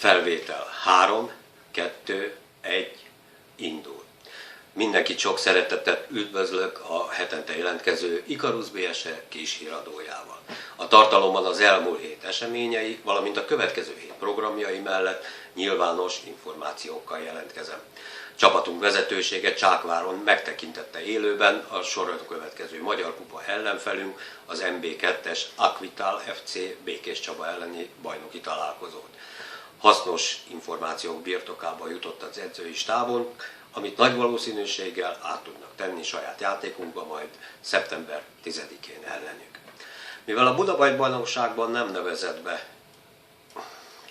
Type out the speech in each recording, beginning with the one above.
Felvétel 3, 2, 1, indul. Mindenkit sok szeretettel üdvözlök a hetente jelentkező Ikarus BSE kishíradójával. A tartalomban az elmúlt hét eseményei, valamint a következő hét programjai mellett nyilvános információkkal jelentkezem. Csapatunk vezetősége Csákváron megtekintette élőben a soron következő Magyar Kupa ellenfelünk, az MB2-es Aquital FC Békés Csaba elleni bajnoki találkozót. Hasznos információk birtokába jutott az edzői stábon, amit nagy valószínűséggel át tudnak tenni saját játékunkba majd szeptember 10-én ellenük. Mivel a Budapest-bajnokságban nem nevezett be,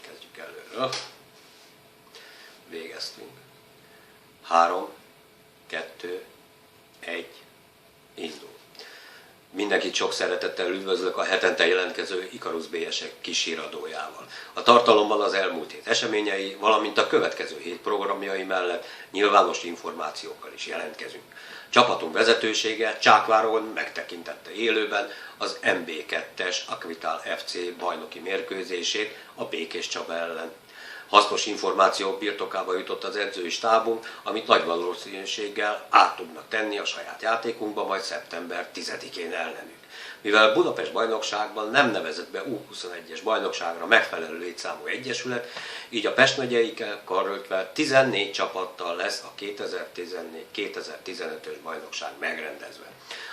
kezdjük előről, végeztünk. 3, 2, 1, indul. Mindenkit sok szeretettel üdvözlök a hetente jelentkező Ikarus BSE kishíradójával. A tartalomban az elmúlt hét eseményei, valamint a következő hét programjai mellett nyilvános információkkal is jelentkezünk. Csapatunk vezetősége Csákváron megtekintette élőben az MB2-es Aquital FC bajnoki mérkőzését a Békés Csaba ellen. Hasznos információk birtokába jutott az edzői stábunk, amit nagy valószínűséggel át tudnak tenni a saját játékunkba majd szeptember 10-én ellenük. Mivel Budapest bajnokságban nem nevezett be U21-es bajnokságra megfelelő létszámú egyesület, így a Pest megyeikkel karöltve 14 csapattal lesz a 2014-2015-ös bajnokság megrendezve.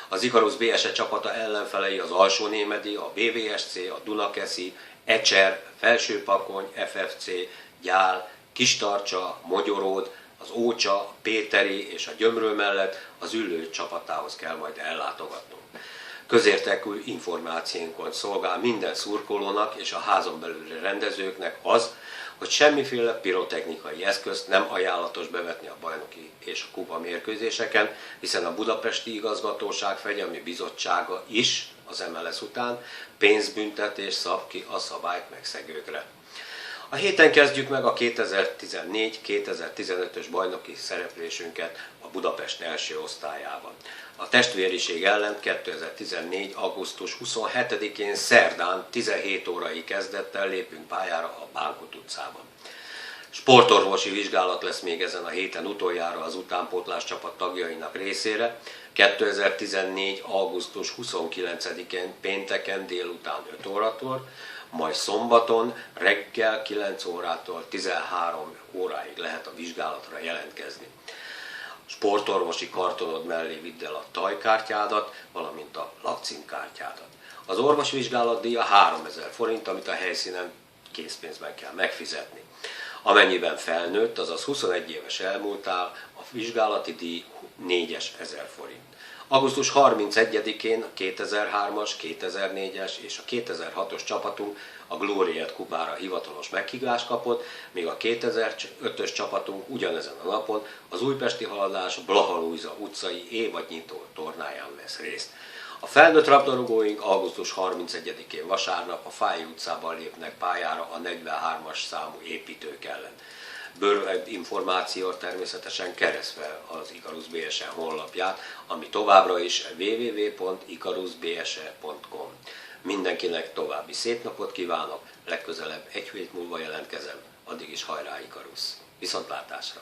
Az Ikarus BSE csapata ellenfelei az Alsónémedi, a BVSC, a Dunakeszi, Ecser, Felsőpakony, FFC, Gyál, Kistarcsa, Mogyoród, az Ócsa, a Péteri és a Gyömrő mellett az Üllő csapatához kell majd ellátogatnunk. Közértekű információnkon szolgál minden szurkolónak és a házon belüli rendezőknek az, hogy semmiféle pirotechnikai eszközt nem ajánlatos bevetni a bajnoki és a kupa mérkőzéseken, hiszen a Budapesti Igazgatóság Fegyelmi Bizottsága is az MLS után pénzbüntetés szab ki a szabályt megszegőkre. A héten kezdjük meg a 2014-2015-ös bajnoki szereplésünket a Budapest első osztályában. A testvériség ellen 2014. augusztus 27-én szerdán 17 órai kezdettel lépünk pályára a Bánkút utcában. Sportorvosi vizsgálat lesz még ezen a héten utoljára az utánpótlás csapat tagjainak részére, 2014. augusztus 29-én pénteken délután 5 óratól, majd szombaton reggel 9 órától 13 óráig lehet a vizsgálatra jelentkezni. Sportorvosi kartonod mellé vidd el a tajkártyádat, valamint a lakcímkártyádat. Az orvosvizsgálat díja 3000 forint, amit a helyszínen készpénzben kell megfizetni. Amennyiben felnőtt, azaz 21 éves elmúltál, a vizsgálati díj 4000 forint. Augusztus 31-én a 2003-as, 2004-es és a 2006-os csapatunk a Glóriát kupára hivatalos meghívást kapott, míg a 2005-ös csapatunk ugyanezen a napon az újpesti haladás Blaha Lujza utcai évadnyitó tornáján vesz részt. A felnőtt labdarúgóink augusztus 31-én vasárnap a Fáy utcában lépnek pályára a 43-as számú építők ellen. Bővebb információ természetesen keresd fel az Ikarus BSE honlapját, ami továbbra is www.ikarusbse.com. Mindenkinek további szép napot kívánok, legközelebb egy hét múlva jelentkezem, addig is hajrá Ikarus! Viszontlátásra!